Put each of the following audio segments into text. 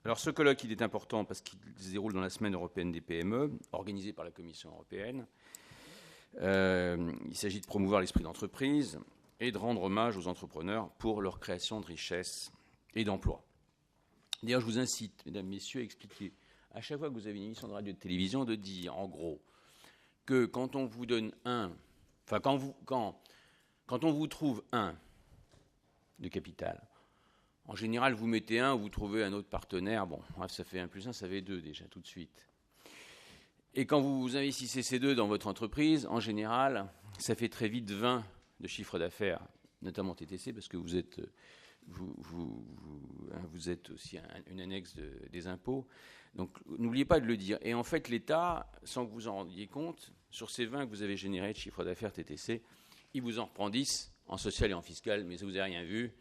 Alors ce colloque, il est important parce qu'il se déroule dans la semaine européenne des PME, organisée par la Commission européenne. Il s'agit de promouvoir l'esprit d'entreprise et de rendre hommage aux entrepreneurs pour leur création de richesses et d'emplois. D'ailleurs, je vous incite, mesdames, messieurs, à expliquer, à chaque fois que vous avez une émission de radio et de télévision, de dire, en gros, que quand on vous donne quand on vous trouve un de capital, en général, vous mettez un, vous trouvez un autre partenaire, bon, ça fait 1 plus 1, ça fait 2 déjà, tout de suite. Et quand vous investissez ces 2 dans votre entreprise, en général, ça fait très vite 20 de chiffre d'affaires, notamment TTC, parce que vous êtes aussi une annexe des impôts. Donc, n'oubliez pas de le dire. Et en fait, l'État, sans que vous en rendiez compte, sur ces 20 que vous avez générés de chiffre d'affaires TTC, il vous en reprend 10 en social et en fiscal, mais ça, vous n'avez rien vu.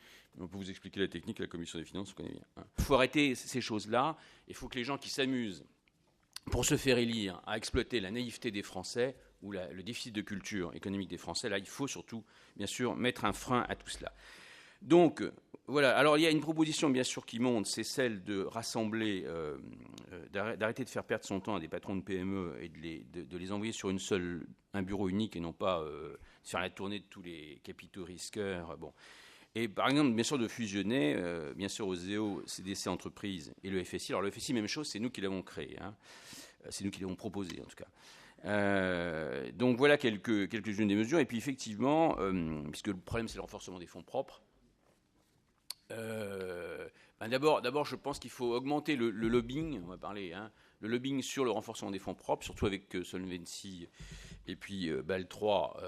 On peut vous expliquer la technique, la commission des finances, vous connaissez bien. Il faut arrêter ces choses-là. Il faut que les gens qui s'amusent pour se faire élire à exploiter la naïveté des Français ou le déficit de culture économique des Français, là, il faut surtout, bien sûr, mettre un frein à tout cela. Donc, voilà. Alors, il y a une proposition, bien sûr, qui monte, c'est celle de rassembler, d'arrêter de faire perdre son temps à des patrons de PME et de les envoyer sur un bureau unique et non pas faire la tournée de tous les capitaux risqueurs. Bon. Et par exemple, bien sûr, de fusionner, bien sûr, Oseo, CDC Entreprises et le FSI. Alors, le FSI, même chose, c'est nous qui l'avons créé. Hein. C'est nous qui l'avons proposé, en tout cas. Donc, voilà quelques-unes des mesures. Et puis, effectivement, puisque le problème, c'est le renforcement des fonds propres, d'abord, je pense qu'il faut augmenter le lobbying. On va parler, hein, le lobbying sur le renforcement des fonds propres, surtout avec Solvency et puis BAL 3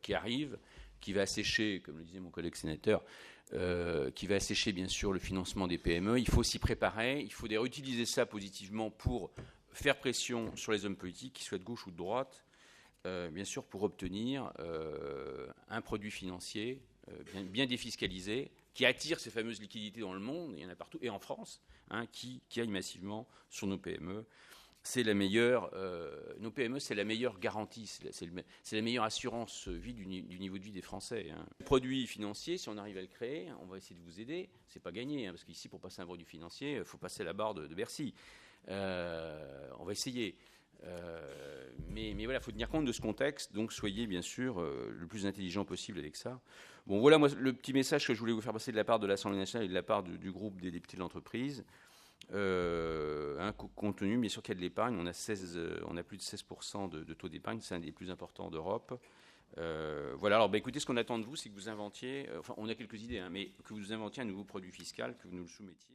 qui arrive, qui va assécher, comme le disait mon collègue sénateur, qui va assécher bien sûr le financement des PME. Il faut s'y préparer, il faut réutiliser ça positivement pour faire pression sur les hommes politiques, qu'ils soient de gauche ou de droite, bien sûr pour obtenir un produit financier bien défiscalisé, qui attire ces fameuses liquidités dans le monde, il y en a partout, et en France, hein, qui aillent massivement sur nos PME. C'est la meilleure, nos PME, c'est la meilleure garantie, c'est la meilleure assurance vie du niveau de vie des Français. Hein. Le produit financier, si on arrive à le créer, on va essayer de vous aider. C'est pas gagné, hein, parce qu'ici, pour passer un produit financier, il faut passer la barre de Bercy. On va essayer. Mais voilà, il faut tenir compte de ce contexte, donc soyez bien sûr le plus intelligent possible avec ça. Bon, voilà moi, le petit message que je voulais vous faire passer de la part de l'Assemblée nationale et de la part du groupe des députés de l'entreprise. Compte tenu bien sûr qu'il y a de l'épargne, on a plus de 16% de taux d'épargne, c'est un des plus importants d'Europe. Voilà, alors écoutez, ce qu'on attend de vous, c'est que vous inventiez, enfin on a quelques idées, hein, mais que vous inventiez un nouveau produit fiscal, que vous nous le soumettiez.